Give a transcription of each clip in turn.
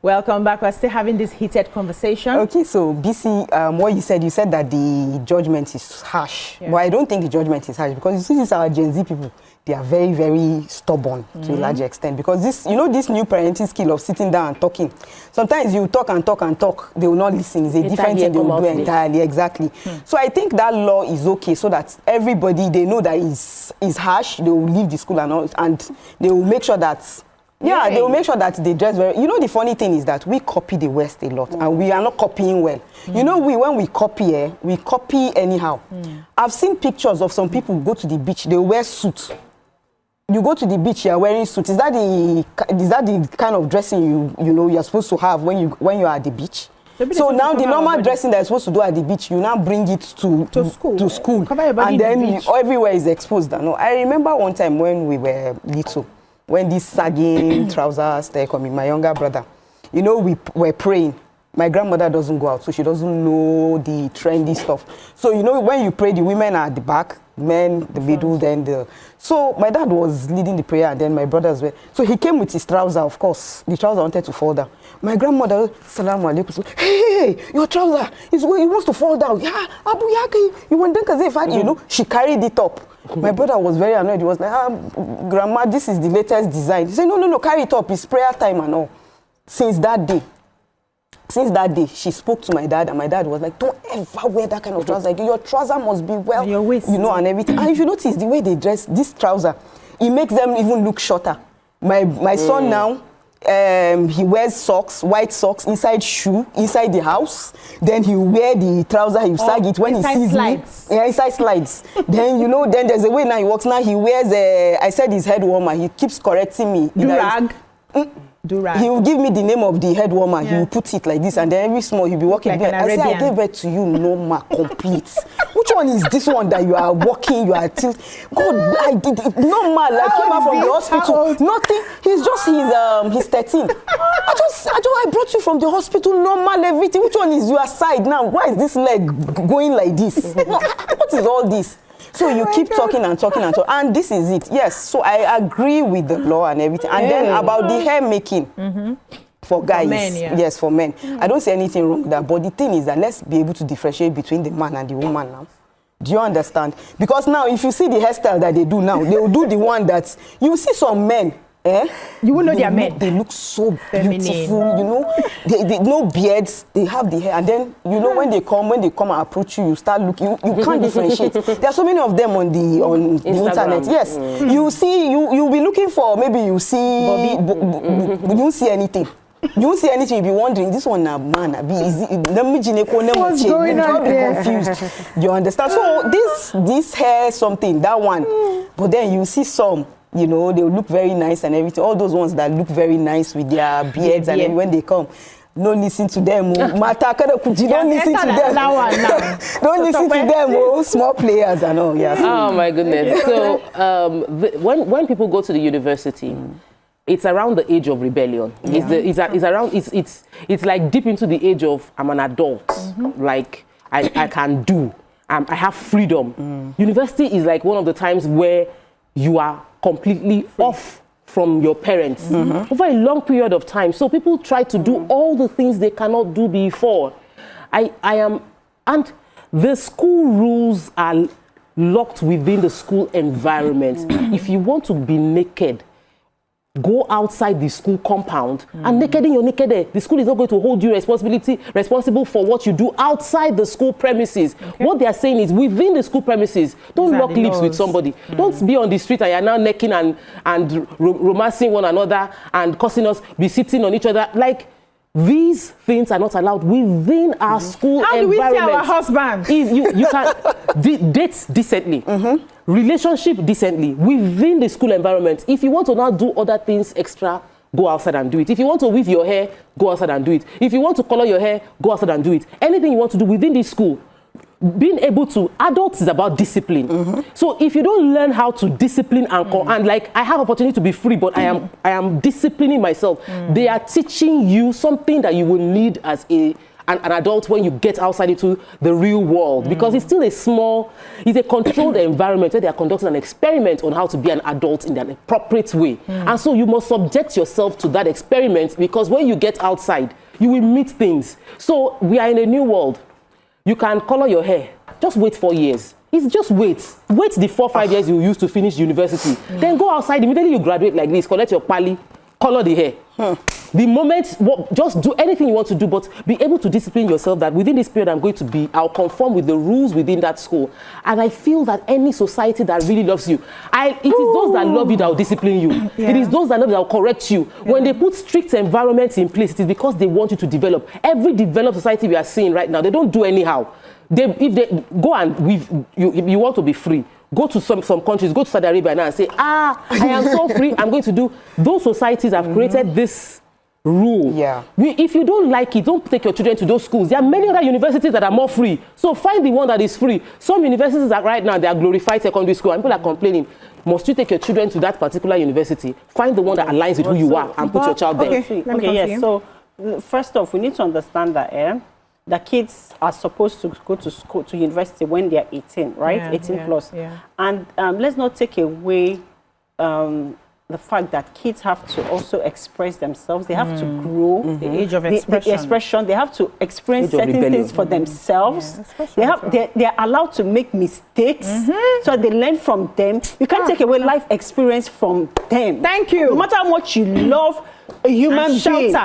Welcome back. We're still having this heated conversation. Okay, so Beecee, what you said that the judgment is harsh. But I don't think the judgment is harsh because you see, these are Gen Z people. They are very, very stubborn to a large extent because this, you know, this new parenting skill of sitting down and talking. Sometimes you talk and talk and talk, they will not listen. It's a different thing they will do entirely. Exactly. So I think that law is okay so that everybody, they know that is harsh. They will leave the school and all, and they will make sure that. Yeah, they will make sure that they dress very. You know, the funny thing is that we copy the West a lot, and we are not copying well. You know, when we copy, we copy anyhow. I've seen pictures of some people go to the beach. They wear suits. You go to the beach, you are wearing suits. Is that the kind of dressing you know you're supposed to have when you are at the beach? So now the normal dressing that you're supposed to do at the beach, you now bring it to school, and then everywhere is exposed. No, I remember one time when we were little. When these sagging trousers started coming, my younger brother, you know, we were praying. My grandmother doesn't go out, so she doesn't know the trendy stuff. So, you know, when you pray, the women are at the back, men, the middle, then the... So my dad was leading the prayer, and then my brothers were... So he came with his trouser, of course. The trouser wanted to fall down. My grandmother, Salaam alaikum, hey, your trouser, it wants to fall down. Yeah, Abu Yaki, you want to you know, she carried it up. My brother was very annoyed. He was like, Grandma, this is the latest design. He said, no, carry it up. It's prayer time and all. Since that day, she spoke to my dad, and my dad was like, don't ever wear that kind of trouser. Your trouser must be well, your waist, you know, and everything. And if you notice the way they dress, this trouser, it makes them even look shorter. My son now, he wears socks, white socks, inside the house. Then he wear the trouser, he sag it when he sees slides. Me. Yeah, inside slides. Then, you know, then there's a way now he walks. Now he wears I said his head warmer. He keeps correcting me. Durag. He will give me the name of the head warmer. He will put it like this, and then every small he'll be walking. Like I say, I gave birth to you, normal, complete. Which one is this one that you are walking? You are God, I did it normal. Like came out from the hospital. Nothing. He's just he's 13. I brought you from the hospital, normal, everything. Which one is your side now? Why is this leg going like this? What is all this? So you keep talking and talking and talking, and this is it. Yes, so I agree with the law and everything. And then about the hair making for guys, for men, yes, for men. I don't see anything wrong with that. But the thing is that let's be able to differentiate between the man and the woman now. Do you understand? Because now, if you see the hairstyle that they do now, they will do the one that you see some men. You will know they are men. They look so beautiful, you know. They no beards, they have the hair, and then you know when they come and approach you, you start looking. You can't differentiate. There are so many of them on the internet. Yes, you see, you'll be looking for maybe you see, you don't see anything. You won't see anything. You'll be wondering, this one a man, what's going on there? Confused. You understand? So this hair something, that one, but then you see some. You know, they look very nice and everything. All those ones that look very nice with their beards and then when they come, don't listen to them. Don't listen to them. Don't listen to them. Small players and all. Yes. Oh my goodness. So when people go to the university, it's around the age of rebellion. It's like deep into the age of I'm an adult. Like I can do. I have freedom. University is like one of the times where you are completely off from your parents over a long period of time. So people try to do all the things they cannot do before. And the school rules are locked within the school environment. If you want to be naked, go outside the school compound and naked in your naked there. The school is not going to hold you responsible for what you do outside the school premises. What they are saying is within the school premises, don't lock lips with somebody. Don't be on the street and you're now necking and romancing one another and causing us be sitting on each other. Like these things are not allowed within our school environment. How do we see our husbands? You can date decently. Relationship decently within the school environment. If you want to now do other things extra, go outside and do it. If you want to weave your hair, go outside and do it. If you want to color your hair, go outside and do it. Anything you want to do within the school, being able to, adults is about discipline. So if you don't learn how to discipline and like I have opportunity to be free, but I am disciplining myself. They are teaching you something that you will need as an adult when you get outside into the real world, because it's still it's a controlled environment where they are conducting an experiment on how to be an adult in an appropriate way. And so you must subject yourself to that experiment, because when you get outside, you will meet things. So we are in a new world. You can color your hair. Just wait 4 years. It's just wait. Wait the 4-5 years you used to finish university. Then go outside. Immediately you graduate like this, collect your pali, color the hair. The moment, just do anything you want to do, but be able to discipline yourself that within this period I'll conform with the rules within that school. And I feel that any society that really loves you, it is those that love you that will discipline you. Yeah. It is those that love you that will correct you. Yeah. When they put strict environments in place, it is because they want you to develop. Every developed society we are seeing right now, they don't do anyhow. If they go and you want to be free, go to some countries, go to Saudi Arabia now and say, I am so free, I'm going to do. Those societies have created this rule. Yeah. If you don't like it, don't take your children to those schools. There are many other universities that are more free. So find the one that is free. Some universities are right now, they are glorified secondary school, and people are complaining. Must you take your children to that particular university? Find the one that aligns with who you are and put your child there. Okay, yes. So first off, we need to understand that the kids are supposed to go to school, to university when they are 18, right? Yeah, 18 plus. Yeah. And let's not take away the fact that kids have to also express themselves. They have to grow. The age of expression. The expression. They have to experience certain things for themselves. Yeah, they are allowed to make mistakes, so they learn from them. You can't take away life experience from them. Thank you. No matter how much you love a human being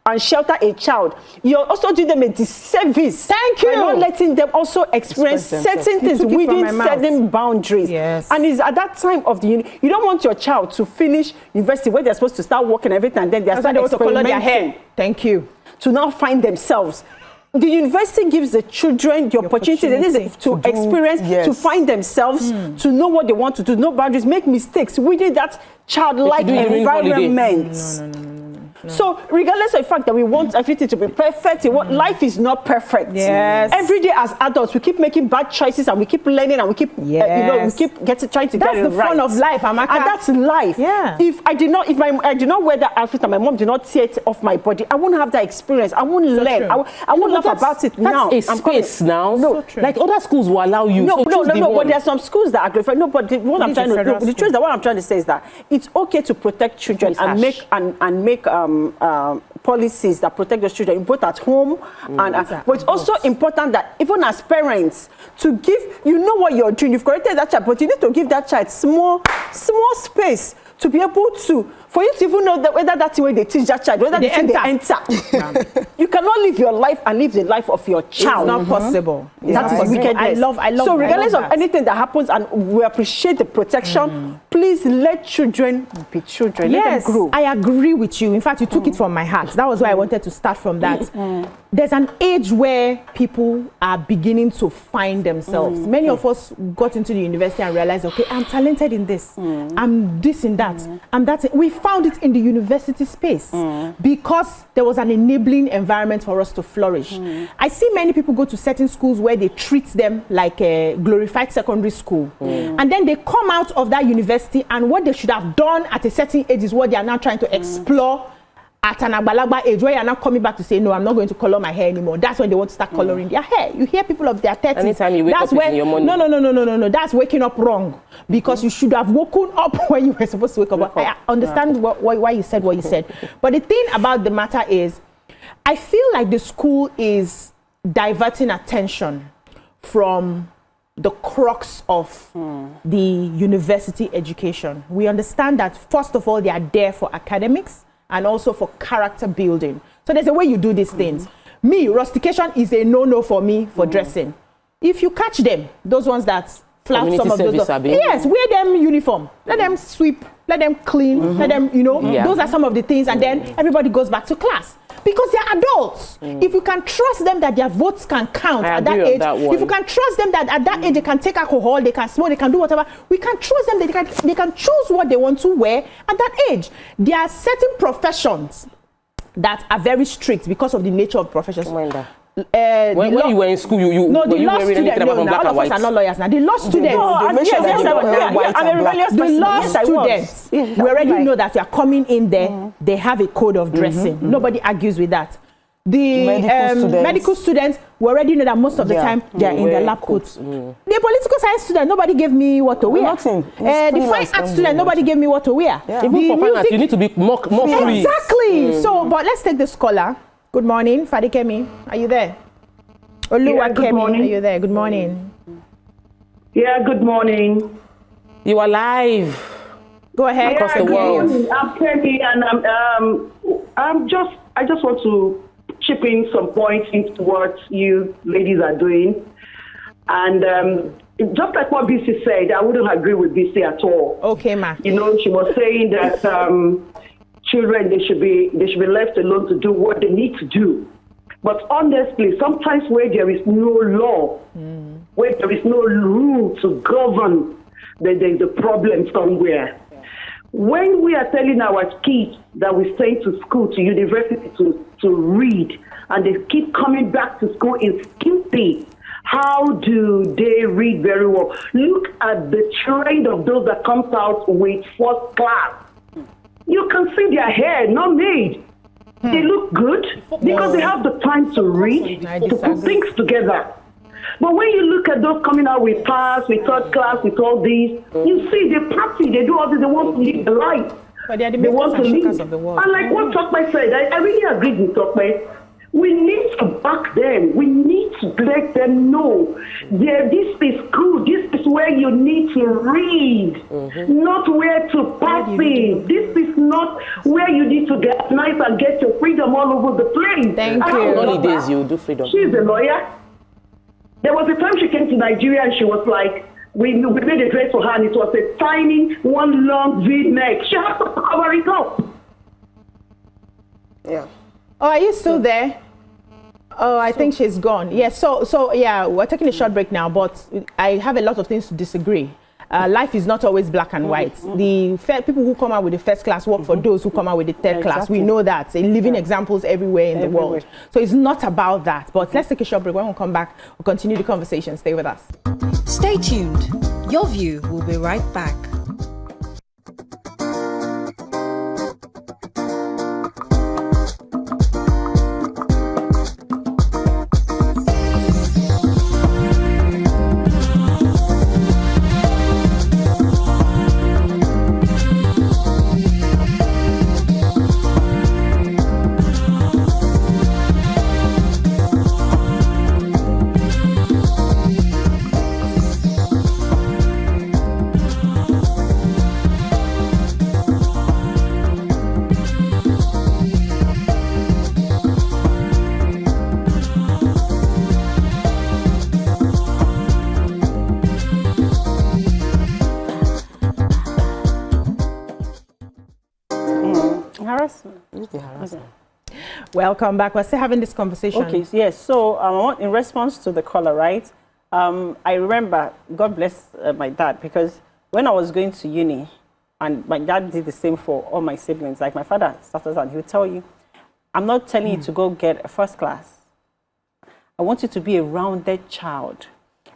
and shelter a child, you're also doing them a disservice. Thank you. By not letting them also experience certain things within certain boundaries. Yes. And it's at that time of the you don't want your child to finish university where they're supposed to start working and everything, and then they're starting to color their hair. Thank you. To now find themselves. The university gives the children the opportunity to experience, to find themselves, to know what they want to do, no boundaries, make mistakes within that childlike environment. So regardless of the fact that we want everything to be perfect, life is not perfect. Yes. Every day as adults, we keep making bad choices and we keep learning and we keep, we keep trying to get it right. That's the fun of life, Amaka. And that's life. Yeah. If I did not wear that outfit and my mom did not tear it off my body, I wouldn't have that experience. I wouldn't learn. I wouldn't laugh about it now. That's a space now. No, like other schools will allow you. No, but there are some schools that are glorified. No, but what I'm trying to say is that it's okay to protect children and make policies that protect those children, both at home but it's also important that even as parents to give, what you're doing, you've corrected that child, but you need to give that child small space to be able to, for you to even know that whether that's the way they teach that child, whether they enter. You cannot live your life and live the life of your child. It's not possible. That is wickedness. I love so regardless of anything that happens, and we appreciate the protection, please let children be children. Yes, let them grow. I agree with you. In fact, you took it from my heart. That was why I wanted to start from that. There's an age where people are beginning to find themselves. Many of us got into the university and realized, okay, I'm talented in this. I'm this and that. And that's it. We found it in the university space because there was an enabling environment for us to flourish. I see many people go to certain schools where they treat them like a glorified secondary school. And then they come out of that university, and what they should have done at a certain age is what they are now trying to explore at an agbalagba age, where you are now coming back to say, no, I'm not going to color my hair anymore. That's when they want to start coloring their hair. You hear people of their 30s. Anytime you wake up in your morning. No. That's waking up wrong. Because you should have woken up when you were supposed to wake up. I understand why you said what you said. But the thing about the matter is, I feel like the school is diverting attention from the crux of the university education. We understand that, first of all, they are there for academics and also for character building. So there's a way you do these things. Me, rustication is a no-no for me for dressing. If you catch them, those ones that flout some of those, yes, wear them uniform. Let them sweep, let them clean, let them, those are some of the things, and then everybody goes back to class. Because they're adults. If you can trust them that their votes can count at that age, if you can trust them that at that age they can take alcohol, they can smoke, they can do whatever, we can trust them that they can choose what they want to wear at that age. There are certain professions that are very strict because of the nature of professions. When you were in school, you the law students. No, all of us are not lawyers now. The law students. The law students. We already know that you are coming in there. They have a code of dressing. Nobody argues with that. the medical students, we already know that most of the time they are in their lab coats. The political science student, nobody gave me what to wear. Nothing. The fine art student, nobody gave me what to wear. Yeah. Even for fine art, you need to be more free. Exactly. So, but let's take the scholar. Good morning, Fadikemi. Are you there? Oluwakemi, are you there? Good morning. Yeah, good morning. You are live. Go ahead. Across the world. I'm Kemi, and I just want to chip in some points into what you ladies are doing. And just like what Beecee said, I wouldn't agree with Beecee at all. Okay, ma. You know, she was saying that children, they should be left alone to do what they need to do. But honestly, sometimes where there is no law, where there is no rule to govern, then there's a problem somewhere. When we are telling our kids that we send to school, to university to read, and they keep coming back to school in skimpy, how do they read very well? Look at the trend of those that comes out with first class. You can see their hair not made. They look good because they have the time to read, to put things together. But when you look at those coming out with pass, with third class, with all these, you see they party, they do all this, they want to live the life. But they want to live. Of the world. And like what Tokwe said, I really agree with Tokwe. We need to back them. We need to let them know that this is good. This is where you need to read, not where to party. This is not where you need to get nice and get your freedom all over the place. Thank you. Holidays, you do freedom. She's a lawyer. There was a time she came to Nigeria and she was like, we made a dress for her and it was a tiny, one long V-neck. She had to cover it up. Yeah. Oh, are you still there? Oh, I think she's gone. Yes. So yeah, we're taking a short break now, but I have a lot of things to disagree. Life is not always black and white. The people who come out with the first class work for those who come out with the third class. We know that. Living examples everywhere in the world. So it's not about that. But let's take a short break. When we come back, we'll continue the conversation. Stay with us. Stay tuned. Your View will be right back. Welcome back. We're still having this conversation. Okay, yes. So in response to the caller, right? I remember, God bless my dad, because when I was going to uni, and my dad did the same for all my siblings, like my father started and he would tell you, I'm not telling you to go get a first class. I want you to be a rounded child.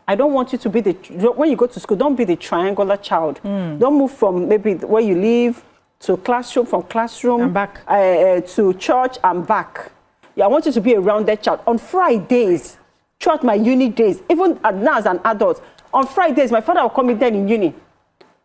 I don't want you to be when you go to school, don't be the triangular child. Don't move from maybe where you live to classroom, from classroom and back to church and back. Yeah, I want you to be a rounded child. On Fridays, throughout my uni days, even now as an adult, on Fridays, my father will call me then in uni.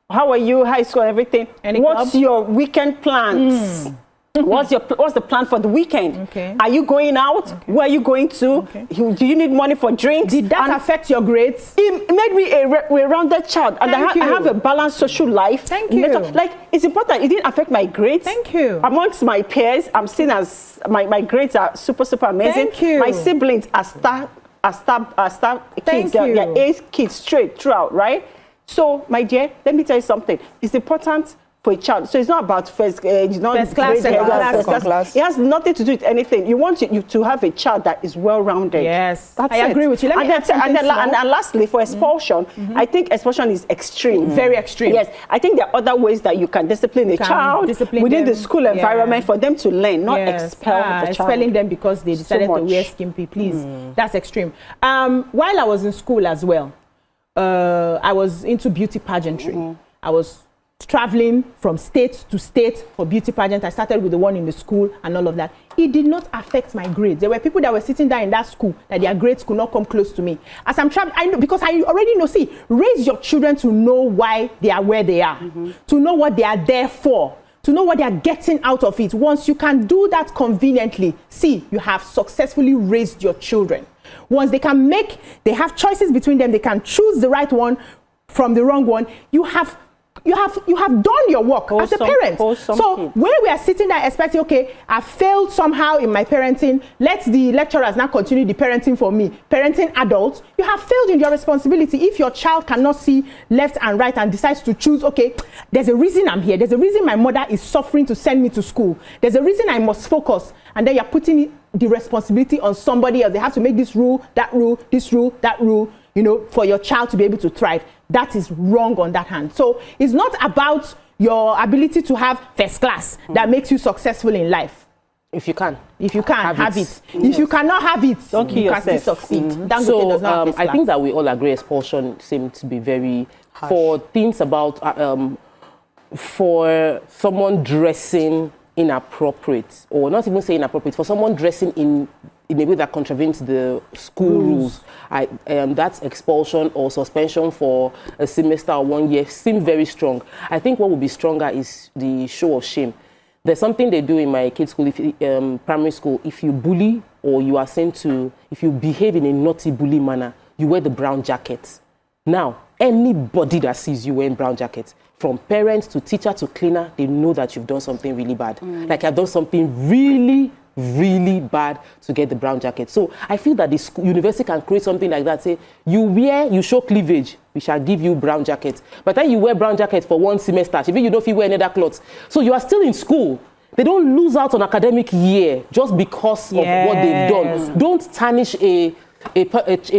How are you, high school, everything? What's your weekend plans? What's the plan for the weekend? Okay. Are you going out? Okay. Where are you going to? Okay. Do you need money for drinks? Did that affect your grades? It made me a rounded child, and I have a balanced social life. Thank you. Like, it's important. It didn't affect my grades. Thank you. Amongst my peers, I'm seen as my grades are super amazing. Thank you. My siblings are star kids. They're A kids straight throughout, right? So, my dear, let me tell you something. It's important for a child. So it's not about first class, second class. It has nothing to do with anything. You want you to have a child that is well-rounded. Yes, that's I agree with you. And lastly, for expulsion, I think expulsion is extreme. Very extreme. Yes, I think there are other ways that you can discipline a child within the school environment for them to learn, not expel the child. Expelling them because they decided to wear skimpy, please. That's extreme. While I was in school as well, I was into beauty pageantry. I was traveling from state to state for beauty pageant. I started with the one in the school and all of that. it did not affect my grades. There were people that were sitting there in that school that their grades could not come close to me. As I'm traveling, I know, because I already know, see, raise your children to know why they are where they are, to know what they are there for, to know what they are getting out of it. Once you can do that conveniently, see, you have successfully raised your children. Once they have choices between them, they can choose the right one from the wrong one. You have done your work as a parent. So where we are sitting there expecting, okay, I failed somehow in my parenting, let the lecturers now continue the parenting for me. Parenting adults, you have failed in your responsibility. If your child cannot see left and right and decides to choose, okay, there's a reason I'm here. There's a reason my mother is suffering to send me to school. There's a reason I must focus. And then you're putting the responsibility on somebody else. They have to make this rule, that rule, this rule, that rule, you know, for your child to be able to thrive. That is wrong on that hand. So it's not about your ability to have first class that makes you successful in life. If you can. If you can, have it. If you cannot have it, don't kill yourself. Can still succeed. So I think that we all agree expulsion seems to be very harsh. For things about for someone dressing inappropriate, or not even say inappropriate, for someone dressing in a way that contravenes the school rules, that's expulsion or suspension for a semester or 1 year seems very strong. I think what would be stronger is the show of shame. There's something they do in my kids' school, primary school. If you bully or you are sent to, if you behave in a naughty bully manner, you wear the brown jacket. Now, anybody that sees you wearing brown jackets, from parents to teacher to cleaner, they know that you've done something really bad. Like I've done something really, really bad to get the brown jacket. So I feel that the university can create something like that. Say, you show cleavage, we shall give you brown jacket. But then you wear brown jacket for 1 semester, even you don't feel wear another clothes. So you are still in school. They don't lose out on academic year just because of what they've done. Don't tarnish a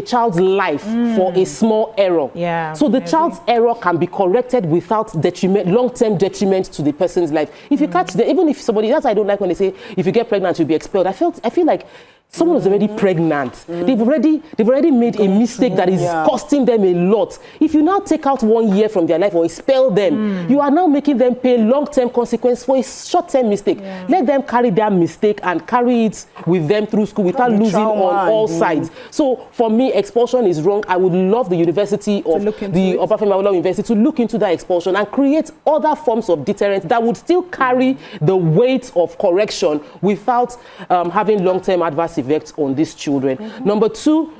child's life for a small error. So the child's error can be corrected without long-term detriment to the person's life. If you catch them, even if somebody, that's why I don't like when they say if you get pregnant you'll be expelled. I feel like someone is already pregnant. They've already made a mistake that is costing them a lot. If you now take out 1 year from their life or expel them, you are now making them pay long-term consequence for a short-term mistake. Let them carry their mistake and carry it with them through school without losing on all sides. So for me, expulsion is wrong. I would love the university of the Obafemi Awolowo University to look into that expulsion and create other forms of deterrence that would still carry the weight of correction without having long-term adverse effects on these children. Number two,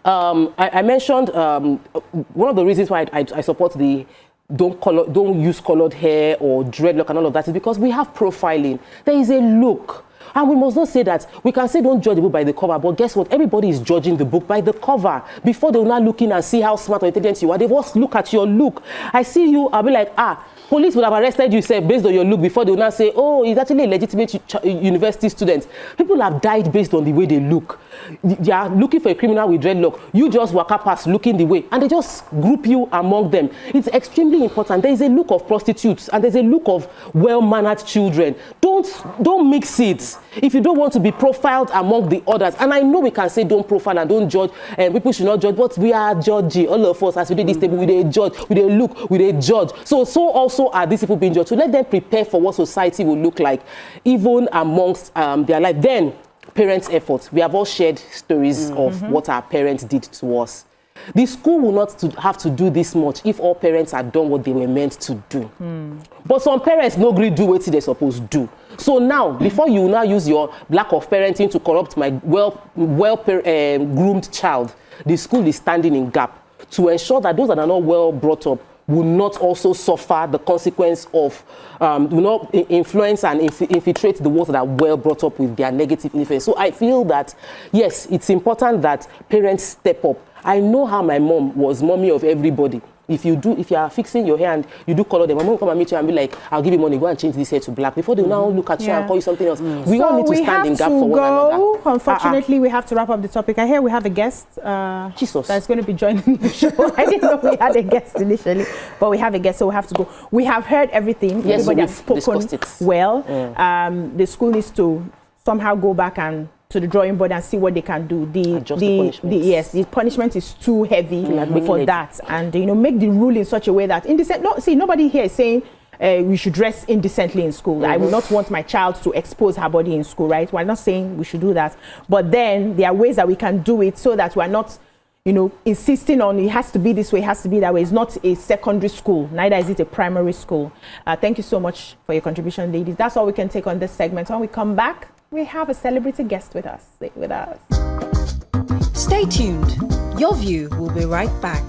I mentioned one of the reasons why I support the don't use colored hair or dreadlock and all of that is because we have profiling. There is a look. And we must not say that. We can say don't judge the book by the cover, but guess what? Everybody is judging the book by the cover. Before they will not look in and see how smart or intelligent you are, they will look at your look. I see you, I'll be like, police would have arrested you based on your look before they will not say, oh, he's actually a legitimate university student. People have died based on the way they look. They are looking for a criminal with dreadlock. You just walk up past looking the way, and they just group you among them. It's extremely important. There is a look of prostitutes, and there's a look of well-mannered children. Don't mix it. If you don't want to be profiled among the others, and I know we can say don't profile and don't judge, and people should not judge, but we are judging. All of us, as we did this table, we judge, we look, we judge. So also are these people being judged. So let them prepare for what society will look like, even amongst their life. Then, parents' efforts. We have all shared stories of what our parents did to us. The school will not have to do this much if all parents had done what they were meant to do. But some parents no agree do what they're supposed to do. So now, before you now use your lack of parenting to corrupt my groomed child, the school is standing in gap to ensure that those that are not well brought up will not also suffer the consequence of, will not influence and infiltrate the ones that are well brought up with their negative influence. So I feel that, yes, it's important that parents step up. I know how my mom was mommy of everybody. If you are fixing your hair and you do color them, my mom will come and meet you and be like, I'll give you money, go and change this hair to black. Before they will now look at you and call you something else. We all need to stand in gap for one another. Unfortunately, we have to wrap up the topic. I hear we have a guest that's going to be joining the show. I didn't know we had a guest initially, but we have a guest, so we have to go. We have heard everything. Yes, everybody has spoken well. The school needs to somehow go back and to the drawing board and see what they can do. The punishment is too heavy for that, and make the rule in such a way that indecent. Nobody here is saying we should dress indecently in school. I will not want my child to expose her body in school, right? We're not saying we should do that. But then there are ways that we can do it so that we're not, you know, insisting on it has to be this way, it has to be that way. It's not a secondary school, neither is it a primary school. Thank you so much for your contribution, ladies. That's all we can take on this segment. When we come back, we have a celebrity guest with us. Stay with us. Stay tuned. Your View will be right back.